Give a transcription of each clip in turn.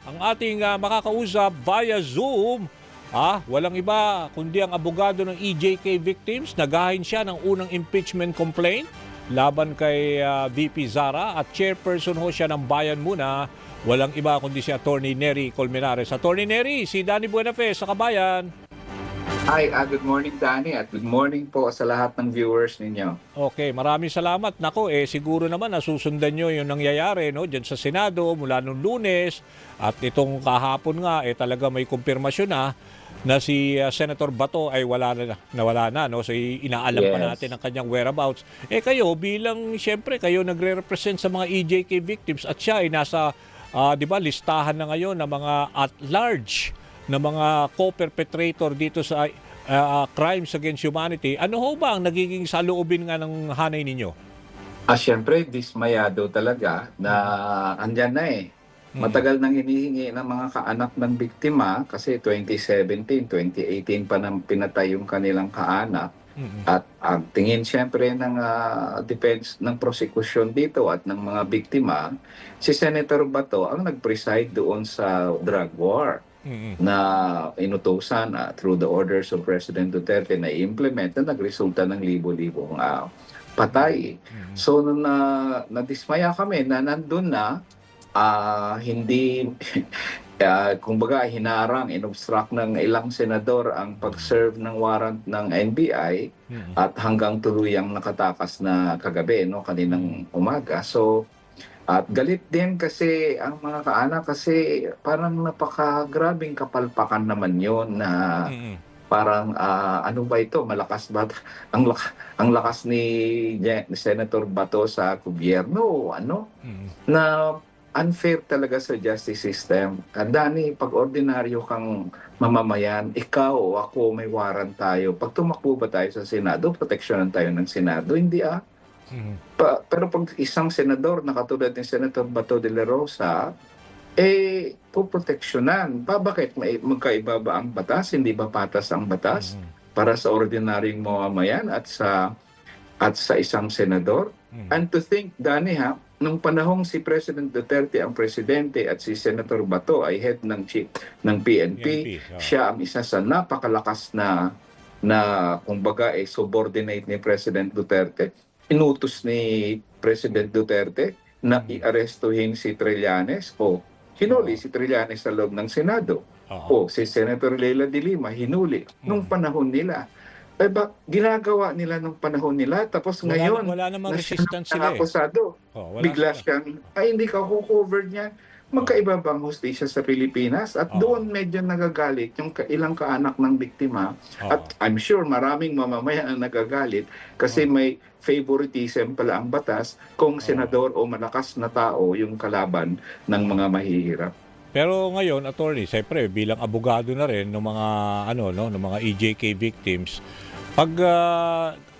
ang ating makakausap via Zoom. Walang iba kundi ang abogado ng EJK victims. Nagahin siya ng unang impeachment complaint laban kay VP Zara at chairperson ho siya ng Bayan Muna. Walang iba kundi si Attorney Nery Colmenares. Attorney Nery, si Danny Buenafe sa Kabayan. Hi, good morning Danny at good morning po sa lahat ng viewers ninyo. Okay, maraming salamat. Nako, siguro naman nasusundan nyo yung nangyayari no, dyan sa Senado mula nung Lunes. At itong kahapon nga, talaga may kumpirmasyon na si Senator Bato ay nawala na. No? So inaalam pa Yes. natin ang kanyang whereabouts. Kayo, bilang siyempre kayo nagre-represent sa mga EJK victims at siya ay nasa di ba, listahan na ngayon ng mga at large na mga co-perpetrator dito sa crimes against humanity. Ano ho ba ang nagiging saloobin nga ng hanay ninyo? Siyempre, dismayado talaga na andyan na eh. Matagal nang hinihingi ng mga kaanak ng biktima kasi 2017, 2018 pa nang pinatay yung kanilang kaanak. At ang tingin siyempre ng defense ng prosecution dito at ng mga biktima, si Senator Bato ang nag-preside doon sa drug war na inutusan through the orders of President Duterte na i-implement na nagresulta ng libo-libong patay. So nung nadismaya kami na nandun na hindi kumbaga hinarang, inobstruct ng ilang senador ang pag-serve ng warrant ng NBI at hanggang tuluyang nakatakas na kagabi, no, kaninang umaga. So at galit din kasi ang mga kaanak kasi parang napakagrabing kapalpakan naman yon na parang ano ba ito, malakas ba ang lakas ni Senator Bato sa gobyerno, ano na unfair talaga sa justice system. Dani, pag ordinaryo kang mamamayan, ikaw o ako may warrant tayo. Pag tumakbo ba tayo sa Senado, proteksyonan tayo ng Senado? Hindi pero pag isang senador na katulad ni Senator Bato de la Rosa, poproteksyonan. Bakit? Magkaiba ba ang batas? Hindi ba patas ang batas para sa ordinaryong mamamayan at sa isang senador? And to think, Dani nung panahong si President Duterte ang presidente at si Senator Bato ay head ng PNP, siya ang isa sa napakalakas na kumbaga subordinate ni President Duterte. Inutos ni President Duterte na i-arestuhin si Trillanes o hinuli si Trillanes sa loob ng Senado. O si Senator Leila de Lima hinuli nung panahon nila. Ginagawa nila nung panahon nila tapos ngayon wala namang resistance sila akusado. Bigla siyang hindi ka covered niyan. Magkaiba bang hustisya sa Pilipinas? At doon medyo nagagalit yung ilang kaanak ng biktima. At I'm sure maraming mamamayan ang nagagalit kasi may favoritism pala ang batas kung senador o malakas na tao yung kalaban ng mga mahihirap. Pero ngayon, attorney, siyempre bilang abogado na rin ng mga ng mga EJK victims, pag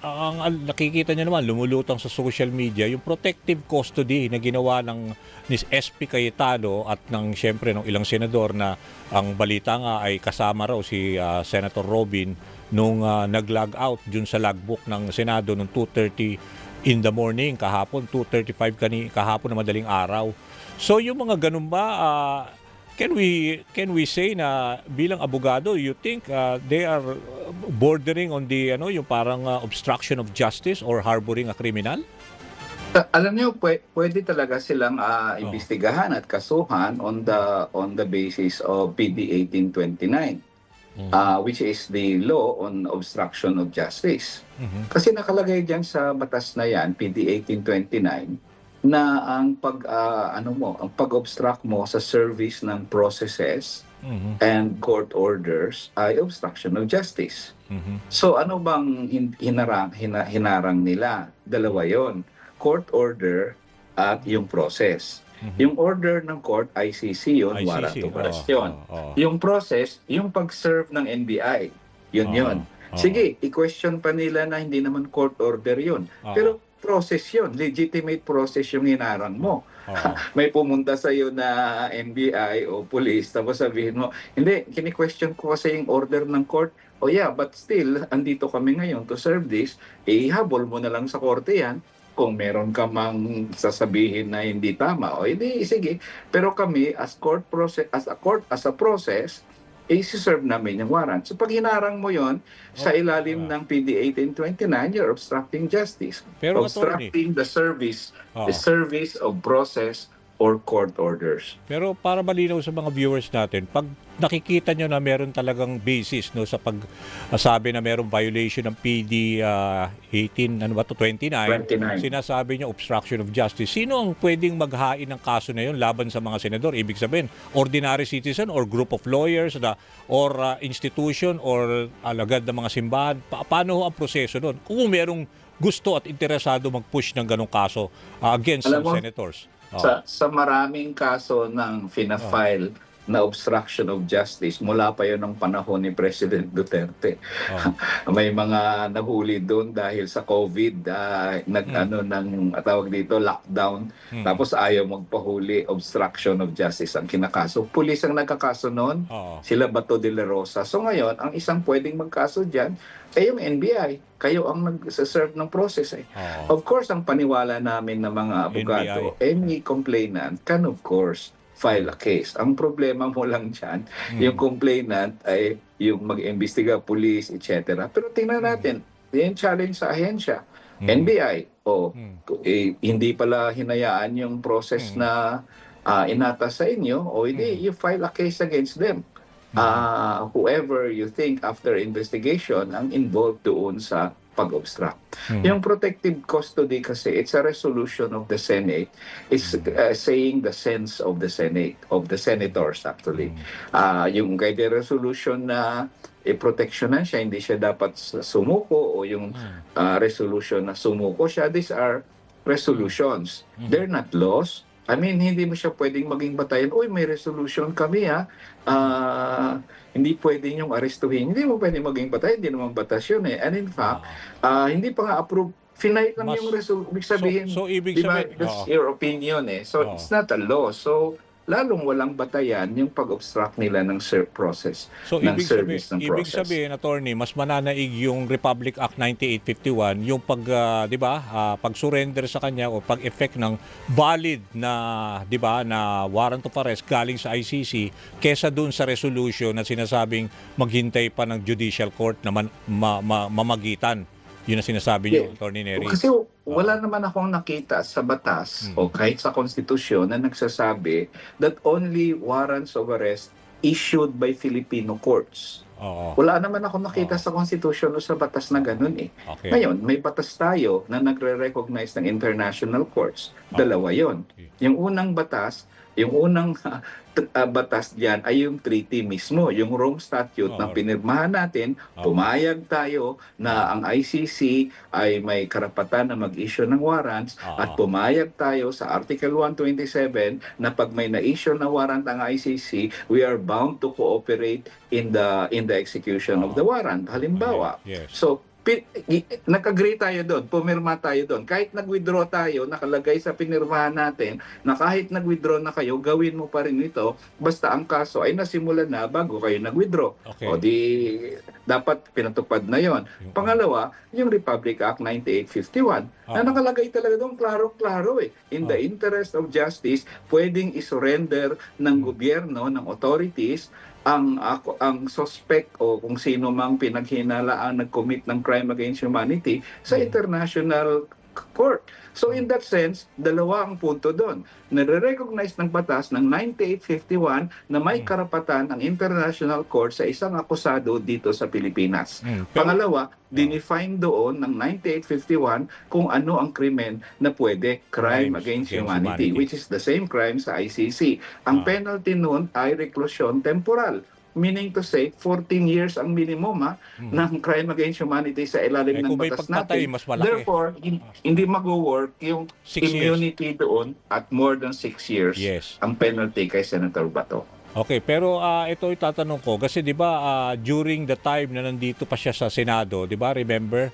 ang nakikita niyo naman lumulutang sa social media yung protective custody na ginawa ng ni SP Cayetano at ng siyempre ng ilang senador na ang balita nga ay kasama raw si Senator Robin nung nag-log out dun sa logbook ng Senado noong 2:30 in the morning kahapon, 2:35 kahapon na madaling araw. So yung mga ganun ba, can we say na bilang abogado, you think they are bordering on the yung parang obstruction of justice or harboring a criminal? Alam niyo, pwede talaga silang imbestigahan at kasuhan on the basis of PD 1829. Which is the law on obstruction of justice. Kasi nakalagay diyan sa batas na yan, PD 1829, na ang pag-obstruct mo sa service ng processes and court orders ay obstruction of justice. So ano bang hinarang nila? Dalawa 'yon. Court order at yung process. Yung order ng court, ICC yun, warrant of arrest yun. Yung process, yung pag-serve ng NBI, yun. Sige, i-question pa nila na hindi naman court order yun. Pero process yun, legitimate process yung hinarang mo. May pumunta sa iyo na NBI o police, tapos sabihin mo, hindi, kini-question ko kasi yung order ng court. Oh yeah, but still, andito kami ngayon to serve this, ihabol mo na lang sa korte yan. kung meron ka mang sasabihin na hindi tama, o hindi, sige. Pero kami, as a process, isi-serve namin yung warrant. So pag hinarang mo yon sa ilalim ng PD 1829, you're obstructing justice. Pero, Obstructing the Oo. service of process or court orders. Pero para malinaw sa mga viewers natin, pag nakikita nyo na meron talagang basis no sa pagsabi na merong violation ng PD 29, 29. sinasabi nyo obstruction of justice. Sino ang pwedeng maghain ng kaso na yun laban sa mga senador? Ibig sabihin, ordinary citizen or group of lawyers or institution or alagad ng mga simbahan? Paano ang proseso doon? Kung merong gusto at interesado mag-push ng ganong kaso against Alam some mo, senators. Sa maraming kaso ng fina-file na obstruction of justice, mula pa yun ng panahon ni President Duterte. May mga nahuli doon dahil sa COVID, tawag dito, lockdown. Tapos ayaw magpahuli, obstruction of justice ang kinakaso. Pulis ang nagkakaso noon, sila Bato de la Rosa. So ngayon, ang isang pwedeng magkaso dyan, ay yung NBI. Kayo ang nag-serve ng process. Of course, ang paniwala namin ng mga abogado, any complainant can of course file a case. Ang problema mo lang dyan, yung complainant ay yung mag-imbestiga, police, etc. Pero tingnan natin, yung challenge sa ahensya, NBI, hindi pala hinayaan yung process na inatas sa inyo, o hindi, you file a case against them. Whoever you think after investigation ang involved doon sa pag-obstruct. Yung protective custody kasi, it's a resolution of the Senate. It's saying the sense of the Senate, of the senators actually. Yung guide resolution na proteksyonan siya, hindi siya dapat sumuko, o yung resolution na sumuko siya, these are resolutions. They're not laws. I mean, hindi mo siya pwedeng maging batayan, uy, may resolution kami hindi pwedeng yung arestuhin. Hindi mo pwedeng maging batayan, hindi naman batas yun eh. And in fact, hindi pa nga approve, finite lang yung resolution. Ibig sabihin, so ibig sabihin, that's your opinion eh. So it's not a law. So lalong walang batayan yung pag-obstruct nila ng process, so ng service ng ibig process. sabihin, attorney, mas mananaig yung Republic Act 9851, yung pag-surrender sa kanya o pag-effect ng valid na, 'di ba, na warrant of arrest galing sa ICC kesa dun sa resolution na sinasabing maghintay pa ng judicial court na mamagitan. Yun ang sinasabi niyo, Attorney Nery. Kasi wala naman akong nakita sa batas o kahit sa konstitusyon na nagsasabi that only warrants of arrest issued by Filipino courts. Wala naman akong nakita sa konstitusyon o sa batas na ganun eh. Ngayon, may batas tayo na nagre-recognize ng international courts. Dalawa yon. Yung unang batas, yung unang batas diyan ay yung treaty mismo, yung Rome Statute na pinirmahan natin. Pumayag tayo na ang ICC ay may karapatan na mag-issue ng warrants at pumayag tayo sa Article 127 na pag may na-issue na warrant ang ICC, we are bound to cooperate in the execution of the warrant. Halimbawa, so nag-agree tayo doon, pumirma tayo doon. Kahit nag-withdraw tayo, nakalagay sa pinirmahan natin na kahit nag-withdraw na kayo, gawin mo pa rin ito basta ang kaso ay nasimulan na bago kayo nag-withdraw. O di, dapat pinatupad na yon. Pangalawa, yung Republic Act 9851 na nakalagay talaga doon, klaro-klaro eh. In the interest of justice, pwedeng isurrender ng gobyerno, ng authorities, ang suspect o kung sino mang pinaghinalaan nag-commit ng crime against humanity sa international court. So in that sense, dalawa ang punto doon. Nare-recognize ng batas ng 9851 na may karapatan ang international court sa isang akusado dito sa Pilipinas. Pangalawa, dinefine doon ng 9851 kung ano ang krimen na pwede crime against humanity, which is the same crime sa ICC. Ang penalty noon ay reclusion temporal. Meaning to say, 14 years ang minimum ng crime against humanity sa ilalim ng batas natin. Therefore, hindi mag-work yung immunity doon at more than 6 years ang penalty kay Senator Bato. Okay, pero ito itatanong ko kasi 'di ba during the time na nandito pa siya sa Senado, 'di ba? Remember,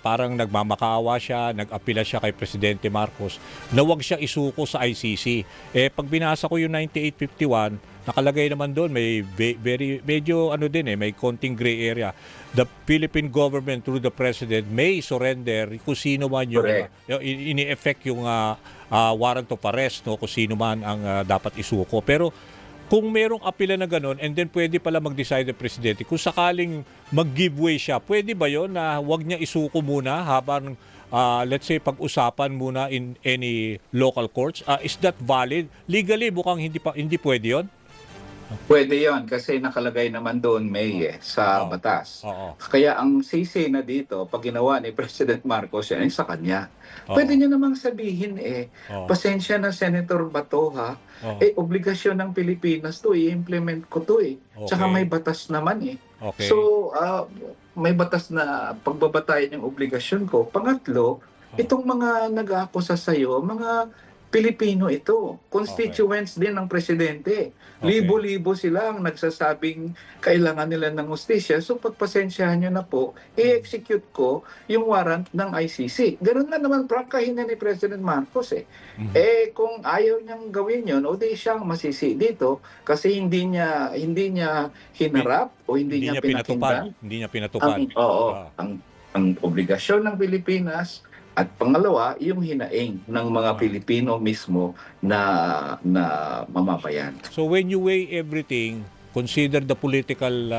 parang nagmamakaawa siya, nag-apila siya kay Presidente Marcos na wag siya isuko sa ICC. Pag binasa ko yung 9851, nakalagay naman doon, may medyo ano din may konting gray area. The Philippine government through the president may surrender kung sino man yung Correct. ini-effect yung warrant of arrest, no, kung sino man ang dapat isuko. Pero kung merong apela na ganun, and then pwede pala mag-decide ang presidente, kung sakaling mag-giveaway siya, pwede ba yon na wag niya isuko muna habang let's say pag-usapan muna in any local courts? Is that valid? Legally, mukhang hindi pwede yon. Pwede yon kasi nakalagay naman doon, May, sa Oo. batas. Oo. Kaya ang sisi na dito, pag ginawa ni President Marcos, yan ay sa kanya. Oo. Pwede niya namang sabihin, Oo. pasensya na Senator Bato ha, Oo. obligasyon ng Pilipinas to, i-implement ko to Tsaka Okay. may batas naman Okay. So, may batas na pagbabatayan yung obligasyon ko. Pangatlo, itong mga nag-aakusa sa'yo, mga Pilipino ito. Constituents din ng presidente. Okay. Libo-libo sila ang nagsasabing kailangan nila ng hustisya. So pagpasensyahan nyo na po, i-execute ko yung warrant ng ICC. Ganun na naman prangkahin na ni President Marcos kung ayaw niyang gawin yun, o di siyang masisi dito kasi hindi niya hinarap o hindi niya pinakinggan Hindi niya pinatupad. ang obligasyon ng Pilipinas. At pangalawa, yung hinaing ng mga Pilipino mismo na mamabayan. So when you weigh everything, consider the political,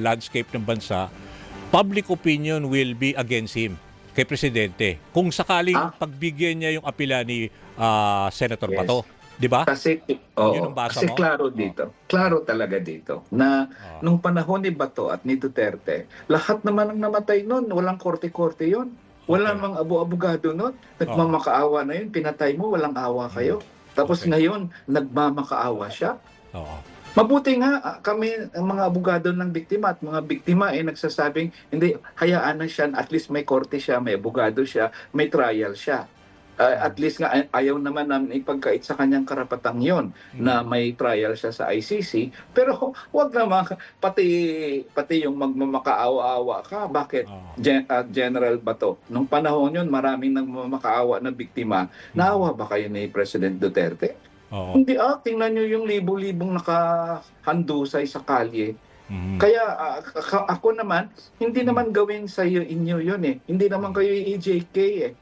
landscape ng bansa, public opinion will be against him, kay presidente. Kung sakaling pagbigyan niya yung apela ni Senator Yes. Bato, 'di ba? Kasi Yun ang basa mo? klaro dito. Klaro talaga dito na nung panahon ni Bato at ni Duterte, lahat naman ang namatay noon, walang korte-korte 'yon. Wala Okay. mang abogado noon. Nagmamakaawa na 'yun, pinatay mo, walang awa kayo. Tapos Okay. ngayon, nagmamakaawa siya. Oo. Mabuti nga kami ang mga abogado ng biktima at mga biktima nagsasabing hindi, hayaan na siya, at least may korte siya, may abogado siya, may trial siya. At least nga ayaw naman namin ipagkait sa kanyang karapatang yon na may trial siya sa ICC, pero wag naman pati yung magmamakaawa-awa ka. Bakit? General Bato, nung panahon yon maraming nagmamakaawa na biktima. Naawa ba kayo ni President Duterte? Oo. Hindi tingnan nyo yung libo-libong nakahandusay sa kalye. Mhm. Kaya ako naman, hindi naman gawin sa inyo yun Hindi naman kayo EJK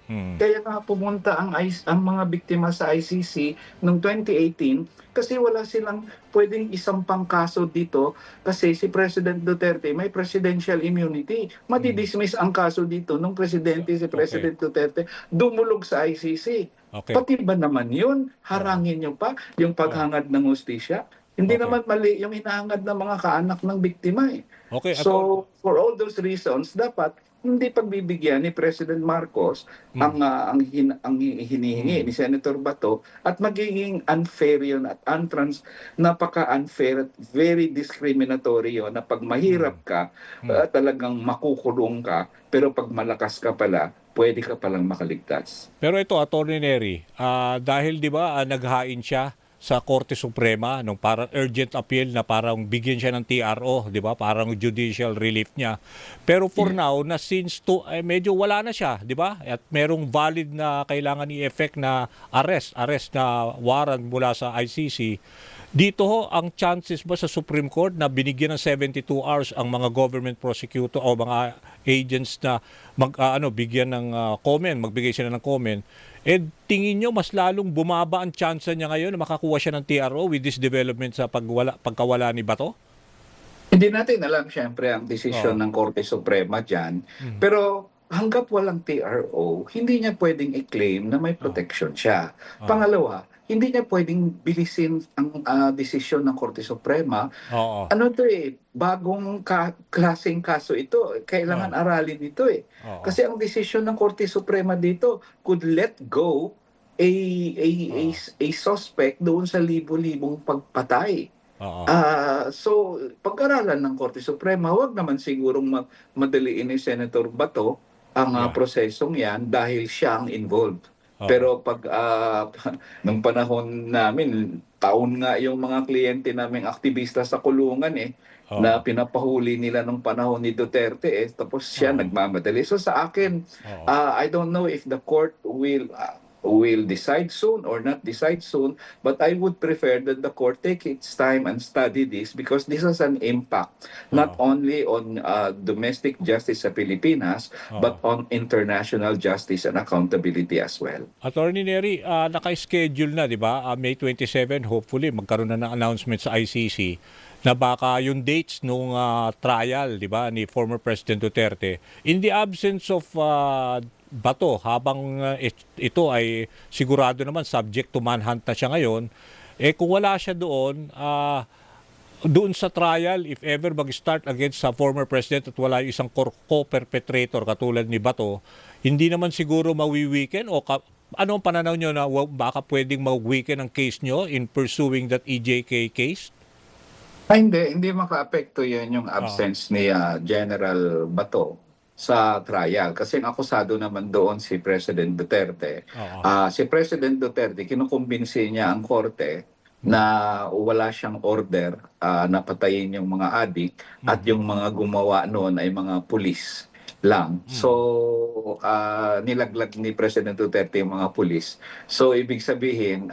Mhm. Kaya nga pumunta ang mga biktima sa ICC noong 2018 kasi wala silang pwedeng isampang kaso dito kasi si President Duterte may presidential immunity. Madidismiss ang kaso dito nung presidente si President Duterte dumulog sa ICC. Okay. Pati ba naman yun? Harangin nyo pa yung paghangad ng hustisya? Hindi Okay. naman mali yung hinahangad ng mga kaanak ng biktima Okay. So, for all those reasons, dapat hindi pagbibigyan ni President Marcos ang hinihingi ni Senator Bato at magiging unfair yun at napaka-unfair at very discriminatory yun na pag mahirap ka, talagang makukulong ka, pero pag malakas ka pala, pwede ka palang makaligtas. Pero ito, Attorney Nery, dahil 'di ba naghain siya sa Korte Suprema nung parang urgent appeal na parang bigyan siya ng TRO, 'di ba? Parang judicial relief niya. Pero for now, na since medyo wala na siya, 'di ba? At merong valid na kailangan i-effect na arrest na warrant mula sa ICC. Dito ang chances ba sa Supreme Court na binigyan ng 72 hours ang mga government prosecutor o mga agents na bigyan ng magbigay sila ng comment, tingin nyo mas lalong bumaba ang chance niya ngayon na makakuha siya ng TRO with this development sa pagkawala ni Bato? Hindi natin alam siyempre ang desisyon ng Korte Suprema dyan. Pero hanggat walang TRO, hindi niya pwedeng i-claim na may protection siya. Pangalawa, hindi niya pwedeng bilisin ang desisyon ng Korte Suprema. Oo. Bagong klaseng kaso ito. Kailangan aralin ito Oo. Kasi ang desisyon ng Korte Suprema dito could let go a suspect doon sa libo-libong pagpatay. Oo. So, pag-aralan ng Korte Suprema, wag naman sigurong madaliin ni Senator Bato ang prosesong yan dahil siya ang involved. Pero pag nung panahon namin, taon nga yung mga kliyente naming aktivista sa kulungan na pinapahuli nila nung panahon ni Duterte tapos siya nagmamadali. So sa akin, I don't know if the court will will decide soon or not decide soon, but I would prefer that the court take its time and study this because this has an impact not only on domestic justice sa Pilipinas, but on international justice and accountability as well. Attorney Neri, naka-schedule na, di ba? May 27, hopefully, magkaroon na ng announcement sa ICC na baka yung dates nung trial, di ba, ni former President Duterte. In the absence of Bato, habang ito ay sigurado naman subject to manhunt na siya ngayon, kung wala siya doon, doon sa trial, if ever mag-start against sa former president at wala yung isang co-perpetrator katulad ni Bato, hindi naman siguro mawi-weaken o ano ang pananaw nyo na baka pwedeng mag-weaken ang case nyo in pursuing that EJK case? Hindi maka-apekto yun yung absence ni General Bato sa trial. Kasi ang akusado naman doon si President Duterte. Si President Duterte, kinukumbinsi niya ang korte na wala siyang order na patayin yung mga adik at yung mga gumawa noon ay mga pulis lang. So, nilaglag ni President Duterte yung mga pulis. So, ibig sabihin,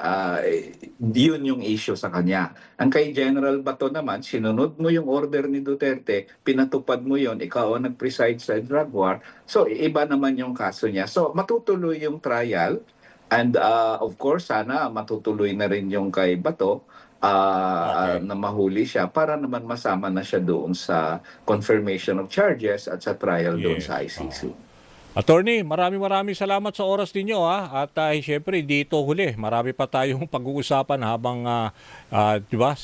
yun yung issue sa kanya. Ang kay General Bato naman, sinunod mo yung order ni Duterte, pinatupad mo yun, ikaw ang nag-preside sa drug war. So, iba naman yung kaso niya. So, matutuloy yung trial. And of course, sana matutuloy na rin yung kay Bato na mahuli siya para naman masama na siya doon sa confirmation of charges at sa trial doon sa ICC. Attorney, maraming salamat sa oras ninyo at siyempre dito huli. Marami pa tayong pag-uusapan habang di ba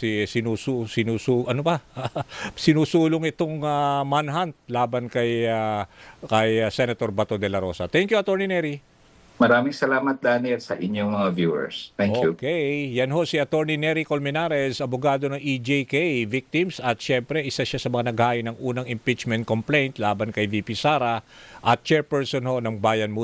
sinusulong itong manhunt laban kay Senator Bato de la Rosa. Thank you, Attorney Neri. Maraming salamat, Daniel, sa inyong mga viewers. Thank you. Okay. Yan ho si Attorney Neri Colmenares, abogado ng EJK victims at syempre isa siya sa mga naghain ng unang impeachment complaint laban kay VP Sara at chairperson ho ng Bayan Muna.